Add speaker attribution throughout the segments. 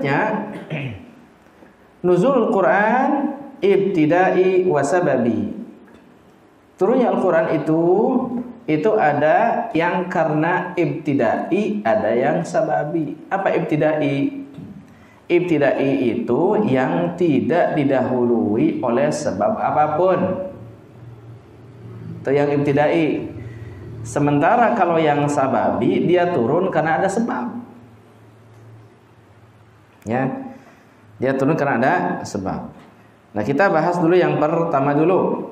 Speaker 1: selanjutnya nuzulul Quran ibtida'i wa sababi. Turunnya Al-Quran itu ada yang karena ibtida'i, ada yang sababi. Apa ibtida'i? Ibtida'i itu yang tidak didahului oleh sebab apapun. Itu yang ibtida'i. Sementara kalau yang sababi dia turun karena ada sebab. Ya. Dia turun karena ada sebab. Nah, kita bahas dulu yang pertama dulu.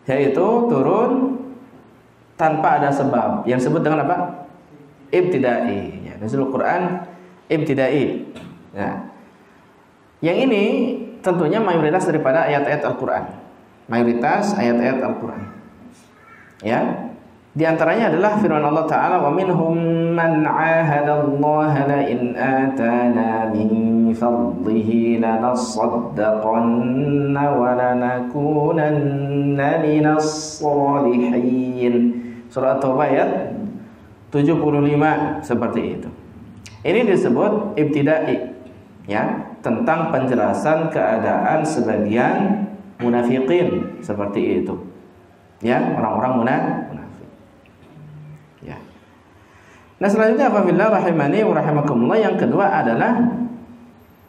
Speaker 1: Yaitu turun tanpa ada sebab. Yang disebut dengan apa? Ibtida'i. Ya, nuzul Quran ibtida'i. Nah, yang ini tentunya mayoritas daripada ayat-ayat Al-Quran. Mayoritas ayat-ayat Al-Quran. Ya. Di antaranya adalah firman Allah Ta'ala, wa minhum man 'ahada Allah la in atana min fadlihi lanasaddaqanna wa lanakunanna minas shalihin. Surah Taubah ayat 75 seperti itu. Ini disebut ibtida'i, ya, tentang penjelasan keadaan sebagian munafiqin seperti itu. Ya, orang-orang munafik. Ya. Nah, selanjutnya apabila rahimani wa rahimakumullah, yang kedua adalah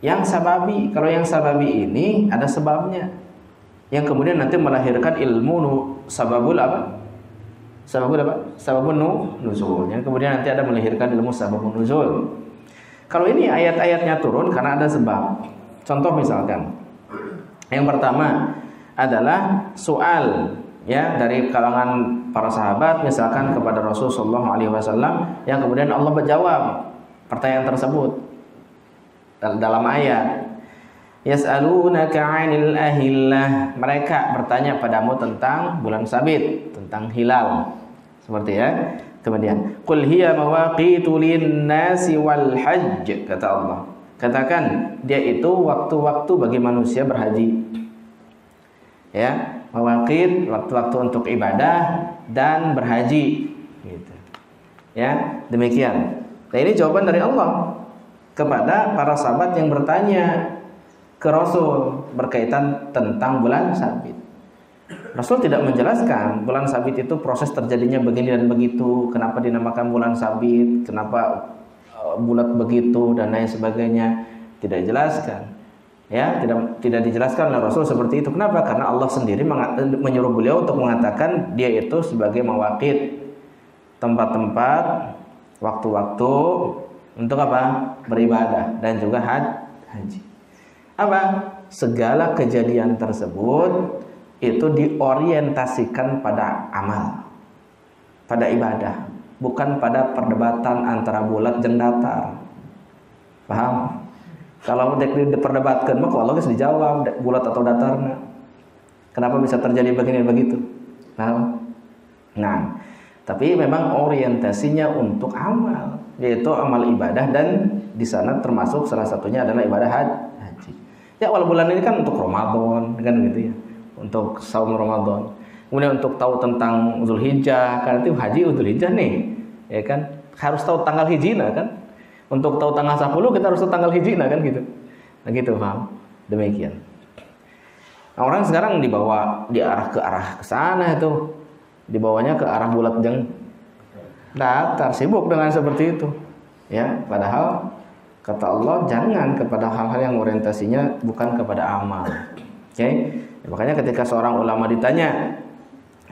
Speaker 1: yang sababi. Kalau yang sababi ini ada sebabnya, yang kemudian nanti melahirkan ilmu sababul apa? Sababul apa? Sababun nuzul. Yang kemudian nanti ada melahirkan ilmu sababun nuzul. Kalau ini ayat-ayatnya turun karena ada sebab. Contoh misalkan, yang pertama adalah soal, ya, dari kalangan para sahabat misalkan kepada Rasulullah SAW, yang kemudian Allah menjawab pertanyaan tersebut dalam ayat. Yas'alunaka 'anil ahillah. Mereka bertanya padamu tentang bulan sabit, tentang hilal. Seperti, ya. Kemudian, qul hiya mawaqitu lin-nasi wal hajj, kata Allah. Katakan, dia itu waktu-waktu bagi manusia berhaji. Ya, mawaqit, waktu-waktu untuk ibadah dan berhaji, gitu. Ya, demikian. Nah, ini jawaban dari Allah kepada para sahabat yang bertanya ke Rasul berkaitan tentang bulan sabit. Rasul tidak menjelaskan bulan sabit itu proses terjadinya begini dan begitu, kenapa dinamakan bulan sabit, kenapa bulat begitu dan lain sebagainya, tidak dijelaskan. Ya, tidak dijelaskan oleh Rasul seperti itu. Kenapa? Karena Allah sendiri menyuruh beliau untuk mengatakan dia itu sebagai mawaqit, tempat-tempat, waktu-waktu untuk apa? Beribadah dan juga haji. Apa? Segala kejadian tersebut itu diorientasikan pada amal, pada ibadah, bukan pada perdebatan antara bulat dan datar. Paham? Kalau diperdebatkan, maka Allah harus dijawab bulat atau datarnya. Kenapa bisa terjadi begini begitu? Nah, tapi memang orientasinya untuk amal, yaitu amal ibadah, dan di sana termasuk salah satunya adalah ibadah haji. Ya, awal bulan ini kan untuk Ramadan, kan gitu ya. Untuk saum Ramadan. Kemudian untuk tahu tentang Zulhijjah, karena itu haji Zulhijjah nih, ya kan? Harus tahu tanggal hijrah kan? Untuk tahu tanggal 10 kita harus tahu tanggal hijrah kan gitu. Nah, gitu, paham? Demikian. Nah, orang sekarang diarah ke sana itu. Dibawanya ke arah bulat jeung datar, sibuk dengan seperti itu. Ya, padahal kata Allah jangan kepada hal-hal yang orientasinya bukan kepada amal. Oke? Makanya ketika seorang ulama ditanya,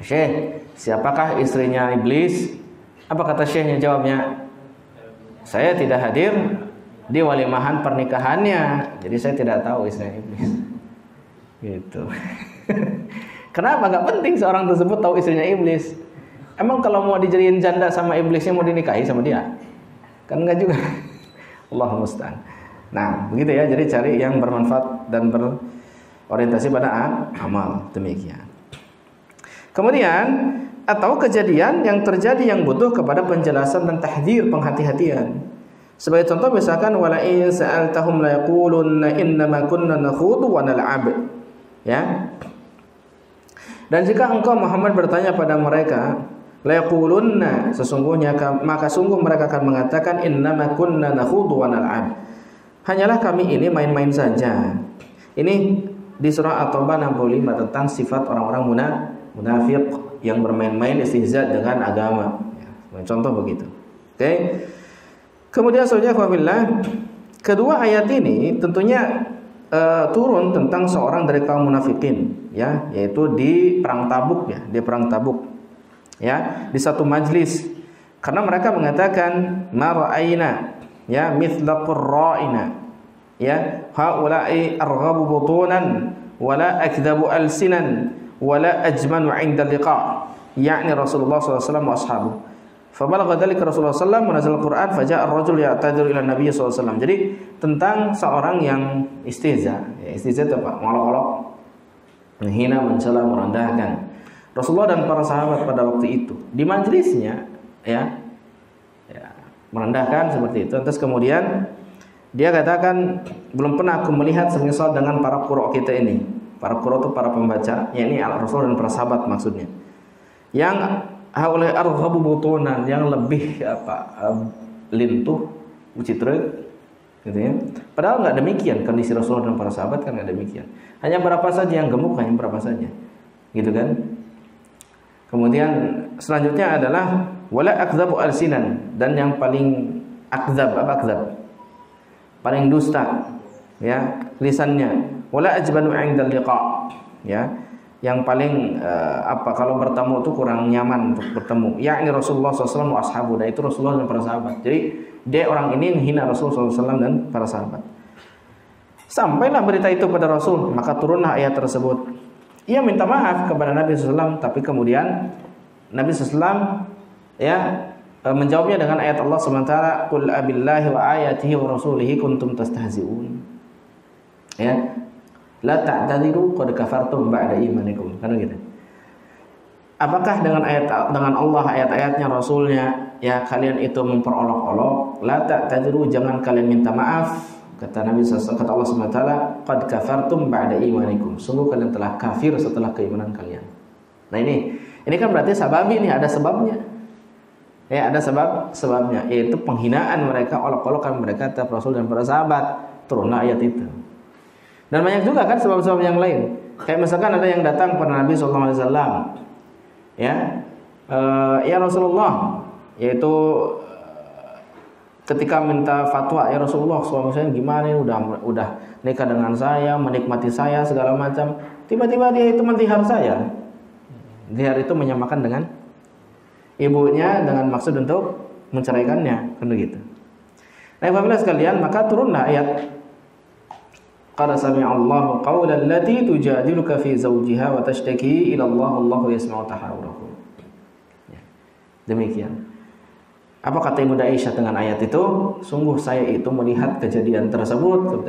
Speaker 1: "Syekh, siapakah istrinya iblis?" Apa kata syekhnya? Jawabnya, "Saya tidak hadir di walimahan pernikahannya, jadi saya tidak tahu istrinya iblis." Gitu. Kenapa? Gak penting seorang tersebut tahu istrinya iblis. Emang kalau mau dijadiin janda sama iblisnya mau dinikahi sama dia? Kan enggak juga. Allahumma musta'an. Nah, begitu ya. Jadi cari yang bermanfaat dan berorientasi pada amal. Demikian. Kemudian, atau kejadian yang terjadi yang butuh kepada penjelasan dan tahdzir, penghati-hatian. Sebagai contoh misalkan wala in sa'altahum la yaqulunna innama kunna nakhudu wa nal'ab. Ya. Dan jika engkau Muhammad bertanya pada mereka, la yaqulunna, sesungguhnya maka sungguh mereka akan mengatakan innama kunna nakhudu wa nal'ab. hanyalah kami ini main-main saja. Ini di surah At-Taubah 65 tentang sifat orang-orang munafik yang bermain-main istihza dengan agama. Contoh begitu. Oke. Kemudian saudara, kedua ayat ini tentunya turun tentang seorang dari kaum munafikin, ya, yaitu di perang Tabuk, ya, di perang Tabuk, ya, di satu majlis, karena mereka mengatakan ma ra'aina, ya, mithla qurra'ina, ya, haula'i arghabu butunan wala akdhabu alsinan wala ajmanu 'inda liqa', yakni Rasulullah SAW wa ashabu. Fabalagha dzalika Rasulullah SAW menazal Al-Qur'an faja'a ar-rajul ya'tadiru ila Nabi SAW. Jadi tentang seorang yang istihza, ya, istihza itu apa? Mengolok-olok, menghina, mencela, merendahkan Rasulullah dan para sahabat pada waktu itu di majlisnya, ya, merendahkan seperti itu. Terus kemudian dia katakan, belum pernah aku melihat semisal dengan para qurra kita ini. Para qurra itu para pembaca, yakni Rasul dan para sahabat maksudnya. Yang haulai arghabu butunan, yang lebih lintuh, ucitrek, gitu ya. Padahal nggak demikian kondisi Rasulullah dan para sahabat, kan nggak demikian. Hanya berapa saja yang gemuk, hanya berapa saja, gitu kan. Kemudian selanjutnya adalah wala akdzabu alsinan, dan yang paling akdzab, paling dusta, ya, lisannya. Wala ajbanu 'inda liqa', ya, yang paling kalau bertemu itu kurang nyaman untuk bertemu, yakni Rasulullah SAW wa ashabu, dan itu Rasulullah dan para sahabat. Jadi dia orang ini menghina Rasulullah SAW dan para sahabat. Sampailah berita itu pada Rasul, maka turunlah ayat tersebut. Ia minta maaf kepada Nabi SAW, tapi kemudian Nabi SAW, ya, menjawabnya dengan ayat Allah SWT, qul abillahi wa ayatihi wa rasulihi kuntum tastahzi'un, ya, la ta'tadiru qad kafartum ba'da imanikum, kan gitu. Apakah dengan Allah, ayat-ayatnya, Rasulnya, ya, kalian itu memperolok-olok? La ta'tadiru, jangan kalian minta maaf, kata Nabi SAW, kata Allah SWT, qad kafartum ba'da imanikum, sungguh kalian telah kafir setelah keimanan kalian. Nah ini kan berarti sababi nih, ada sebabnya. Ya, ada sebabnya, yaitu penghinaan mereka, olok-olokan mereka terhadap Rasul dan para sahabat. Turunlah ayat itu. Dan banyak juga kan sebab-sebab yang lain. Kayak misalkan ada yang datang kepada Nabi SAW, ya, ya Rasulullah, yaitu ketika minta fatwa, ya Rasulullah, suami saya gimana ini, udah nikah dengan saya, menikmati saya segala macam, tiba-tiba dia itu mentihar saya. Dihar itu menyamakan dengan ibunya dengan maksud untuk menceraikannya, kan begitu. Nah, apabila sekalian, maka turunlah ayat qad sami'a Allahu qawlan allati tujadiluka fi zawjiha wa tashtaki ila Allah wallahu yasma'u tahawurakum. Ya. Demikian. Apa kata Ibunda Aisyah dengan ayat itu? Sungguh saya itu melihat kejadian tersebut,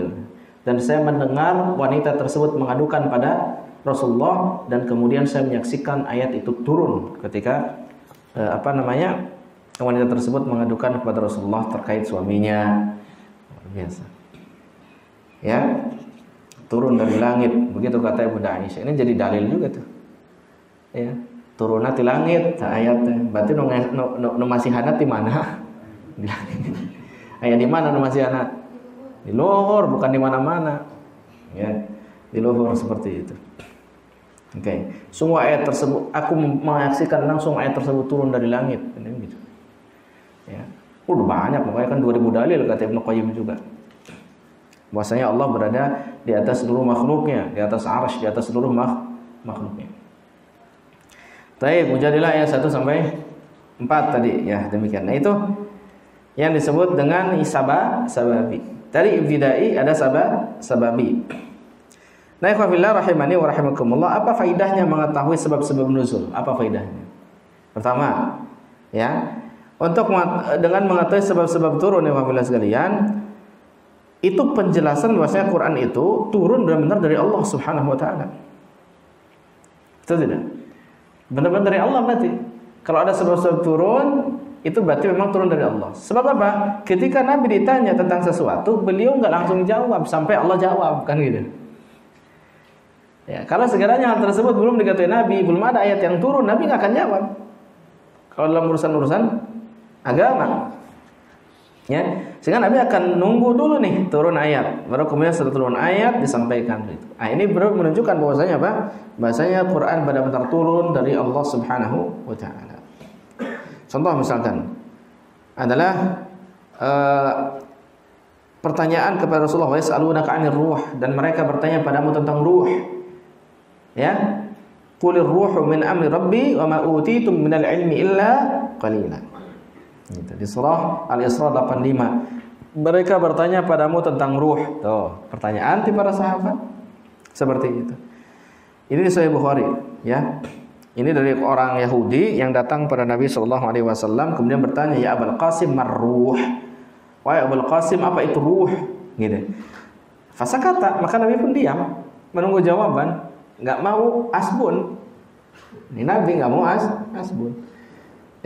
Speaker 1: dan saya mendengar wanita tersebut mengadukan pada Rasulullah, dan kemudian saya menyaksikan ayat itu turun ketika wanita tersebut mengadukan kepada Rasulullah terkait suaminya. Biasa. Ya, turun dari langit, begitu kata Ibunda Aisyah. Ini jadi dalil juga tuh, ya, turun di langit ayatnya. Berarti nu masih hanat di mana? Di langit. Ayat di mana nu masih hanat? Di luhur, bukan di mana-mana, ya, di luhur seperti itu. Oke, semua ayat tersebut aku menyaksikan langsung ayat tersebut turun dari langit, ini gitu. Ya, udah banyak, makanya kan 2000 dalil kata Ibnu Qayyim juga. Bahwasanya Allah berada di atas seluruh makhluknya, di atas arsy, di atas seluruh makhluknya. Baik, Mujadilah ayat 1 sampai 4 tadi, ya, demikian. Nah, itu yang disebut dengan sababi. Tadi ibtidai, ada sababi. Nah, ikhwafillah rahimani wa rahimakumullah, apa faidahnya mengetahui sebab-sebab nuzul? Apa faidahnya? Pertama, ya, dengan mengetahui sebab-sebab turun, ikhwafillah sekalian, itu penjelasan bahwasanya Quran itu turun benar-benar dari Allah Subhanahu wa taala. Betul tidak? Benar-benar dari Allah berarti. Kalau ada sebab-sebab turun, itu berarti memang turun dari Allah. Sebab apa? Ketika Nabi ditanya tentang sesuatu, beliau nggak langsung jawab sampai Allah jawab, kan gitu. Ya, kalau sekiranya hal tersebut belum diketahui Nabi, belum ada ayat yang turun, Nabi nggak akan jawab. Kalau dalam urusan-urusan agama, ya. Sehingga Nabi akan nunggu dulu nih turun ayat, baru kemudian setelah turun ayat disampaikan itu. Nah, ini baru menunjukkan bahwasanya apa? Bahwasanya Quran benar-benar turun dari Allah Subhanahu wa taala. Contoh misalkan adalah pertanyaan kepada Rasulullah, "Yas'alunaka 'anir ruh," dan mereka bertanya padamu tentang ruh. Ya. Qulir ruhu min amri rabbi wa ma utitum minal ilmi illa qalila. Gitu. Di surah Al-Isra 85. Mereka bertanya padamu tentang ruh. Tuh, pertanyaan di para sahabat seperti itu. Ini di Sahih Bukhari, ya. Ini dari orang Yahudi yang datang pada Nabi sallallahu alaihi wasallam kemudian bertanya, "Ya Abul Qasim, mar-ruh?" Wahai Abul Qasim, apa itu ruh? Gitu. Fasakata, maka Nabi pun diam, menunggu jawaban. Nggak mau asbun. Ini Nabi nggak mau asbun.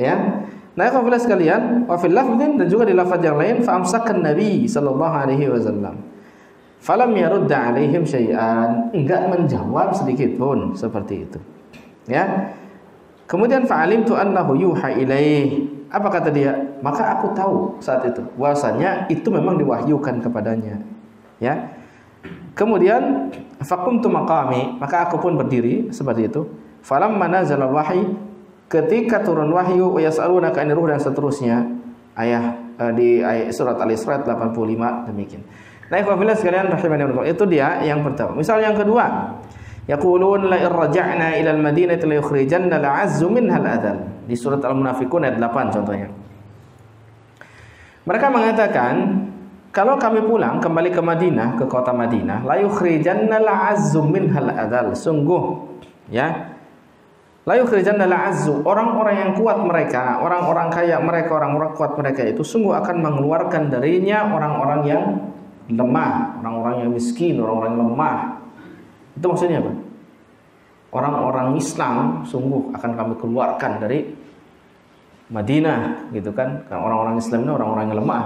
Speaker 1: Ya. Nah, kafilah sekalian, wa fil lafdhin, dan juga di lafaz yang lain, fa amsakan Nabi sallallahu alaihi wasallam. Falam yarudda alaihim syai'an, enggak menjawab sedikit pun, seperti itu. Ya. Kemudian fa'alimtu annahu yuha ilaih. Apa kata dia? Maka aku tahu saat itu bahwasanya itu memang diwahyukan kepadanya. Ya. Kemudian faqumtu maqami, maka aku pun berdiri seperti itu. Falamma nazala wahyi, ketika turun wahyu, yas'alunaka 'anir ruh dan seterusnya. Di ayat surat Al-Isra 85 demikian. Nah, ikhwanillahi sekalian rahimanallah, itu dia yang pertama. Misal yang kedua, yaqulun la irja'na ila al-madinati la yukhrijanna al-'azzu minha al-adhal. Di surat Al-Munafiqun ayat 8 contohnya. Mereka mengatakan, kalau kami pulang kembali ke Madinah, ke kota Madinah, la yukhrijanna al-'azzu minhal adal. Sungguh, ya. La yukhrijanna al-'azzu, orang-orang yang kuat mereka, orang-orang kaya mereka, orang-orang kuat mereka itu sungguh akan mengeluarkan darinya orang-orang yang lemah, orang-orang yang miskin, orang-orang yang lemah. Itu maksudnya apa? Orang-orang Islam sungguh akan kami keluarkan dari Madinah, gitu kan? Karena orang-orang Islam ini orang-orang yang lemah.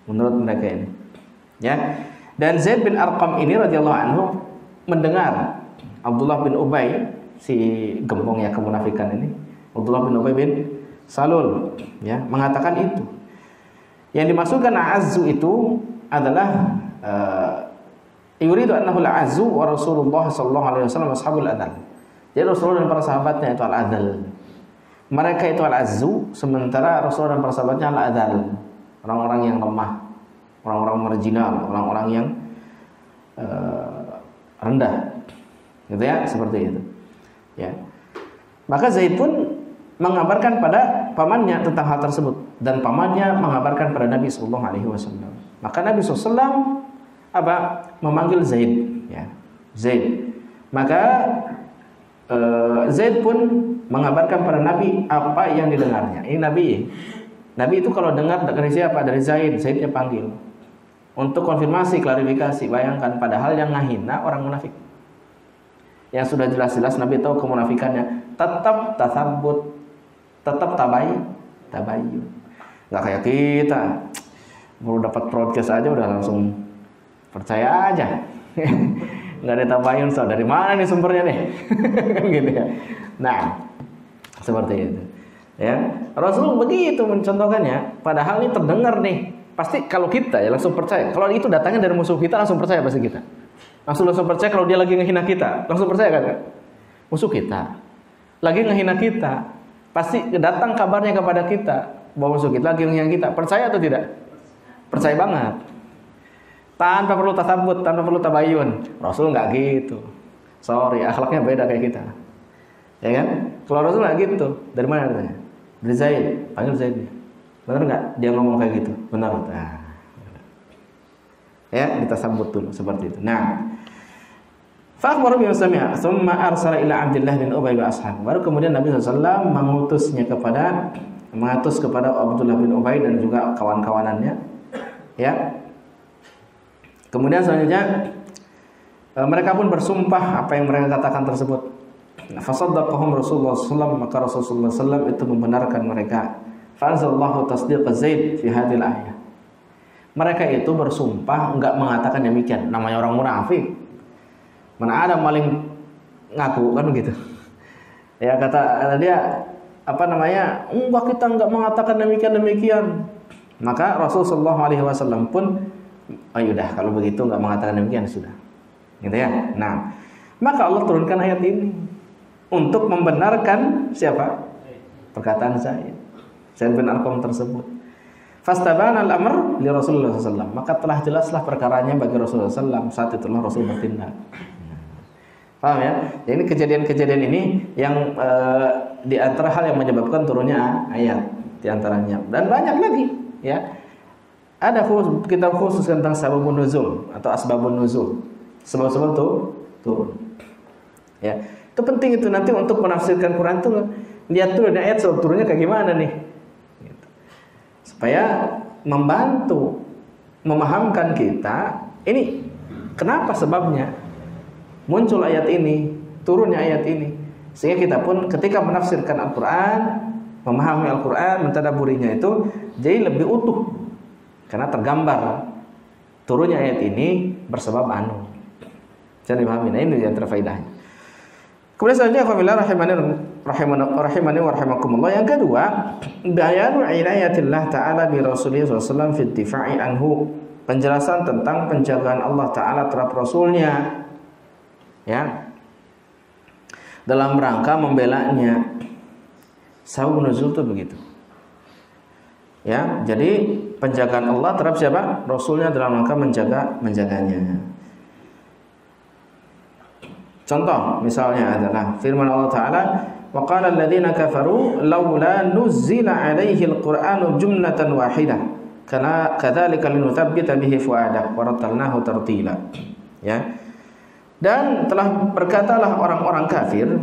Speaker 1: Menurut mereka ini, ya. Dan Zaid bin Arqam ini radhiyallahu anhu mendengar Abdullah bin Ubay, si gembongnya kemunafikan ini, Abdullah bin Ubay bin Salul, ya, mengatakan itu. Yang dimaksudkan azzu itu adalah yuridu annahu al-azzu wa Rasulullah sallallahu alaihi wasallam ashabul adal. Jadi Rasulullah dan para sahabatnya itu al-adal. Mereka itu al-azzu, sementara Rasulullah dan para sahabatnya al-adal. Orang-orang yang lemah, orang-orang marginal, orang-orang yang rendah, gitu ya, seperti itu. Ya, maka Zaid pun mengabarkan pada pamannya tentang hal tersebut, dan pamannya mengabarkan pada Nabi Sallallahu Alaihi Wasallam. Maka Nabi SAW memanggil Zaid, ya, Zaid. Maka Zaid pun mengabarkan pada Nabi apa yang didengarnya. Ini Nabi itu kalau dengar dari siapa? Dari Zaid. Zaidnya panggil untuk konfirmasi, klarifikasi. Bayangkan, padahal yang ngahina orang munafik, yang sudah jelas-jelas Nabi tahu kemunafikannya, tetap tasabut, tetap tabayyun. Nggak kayak kita, baru dapat broadcast aja udah langsung percaya aja. Nggak ada tabayyun, so dari mana nih sumbernya nih? Gitu ya. Nah, seperti itu. Ya, Rasul begitu mencontohkannya. Padahal ini terdengar nih. Pasti kalau kita ya langsung percaya. Kalau itu datangnya dari musuh kita, langsung percaya pasti kita. Langsung percaya kalau dia lagi ngehina kita, langsung percaya kan? Musuh kita lagi ngehina kita, pasti datang kabarnya kepada kita bahwa musuh kita lagi ngehina kita. Percaya atau tidak? Percaya banget. Tanpa perlu tasabut, tanpa perlu tabayun. Rasul nggak gitu. Sorry, akhlaknya beda kayak kita. Ya kan? Kalau Rasul nggak gitu. Dari mana katanya? Dari Zaid. Panggil Zaid. Benar nggak dia ngomong kayak gitu? Benar. Nah, ya, kita sambut dulu seperti itu. Nah, fa'akhbaru bima sami'a, tsumma arsala ila Abdullah bin Ubay wa ashab. Baru kemudian Nabi SAW mengutus kepada Abdullah bin Ubay dan juga kawan-kawanannya. Ya. Kemudian selanjutnya mereka pun bersumpah apa yang mereka katakan tersebut. Fasaddaqahum Rasulullah SAW, maka Rasulullah SAW itu membenarkan mereka. Fa'anzalallahu tasdiq Zaid fi hadhil ayah. Mereka itu bersumpah enggak mengatakan demikian. Namanya orang munafik. Mana ada maling ngaku kan begitu. Ya kata dia enggak, kita enggak mengatakan demikian. Maka Rasulullah SAW pun, oh yaudah kalau begitu nggak mengatakan demikian sudah, gitu ya. Nah, maka Allah turunkan ayat ini untuk membenarkan siapa? Perkataan Zaid bin Arqam tersebut. Fastabana al-amr li Rasulullah SAW. Maka telah jelaslah perkaranya bagi Rasulullah SAW. Saat itulah Rasul bertindak. Paham ya? Jadi kejadian-kejadian ini yang di antara hal yang menyebabkan turunnya ayat di antaranya. Dan banyak lagi, ya. Ada kitab khusus tentang sababun nuzul atau asbabun nuzul. Sebab-sebab itu turun. Ya. Itu penting itu nanti untuk menafsirkan Quran itu lihat dulu ayat sebab turunnya kayak gimana nih. Gitu. Supaya membantu memahamkan kita ini kenapa sebabnya muncul ayat ini, turunnya ayat ini, sehingga kita pun ketika menafsirkan Al-Quran, memahami Al-Quran, mentadaburinya itu jadi lebih utuh, karena tergambar turunnya ayat ini bersebab anu. Jadi dipahami. Nah, ini yang terfaidahnya. Kemudian selanjutnya, rahimani wa rahimakumullah. Yang kedua, bayanu inayatillah ta'ala bi Rasulih SAW fi difa'i anhu, penjelasan tentang penjagaan Allah Ta'ala terhadap Rasulnya, ya, dalam rangka membelanya. Sabab nuzul itu begitu, ya. Jadi penjagaan Allah terhadap siapa? Rasulnya dalam rangka menjaganya. Contoh misalnya adalah firman Allah Ta'ala, wa qala alladziina kafaru laula nuzzila 'alaihi al-Qur'anu jumlatan wahidah kana kadzalika linutsabbita bihi fu'adak wa rattalnahu tartila. Ya. Dan telah berkatalah orang-orang kafir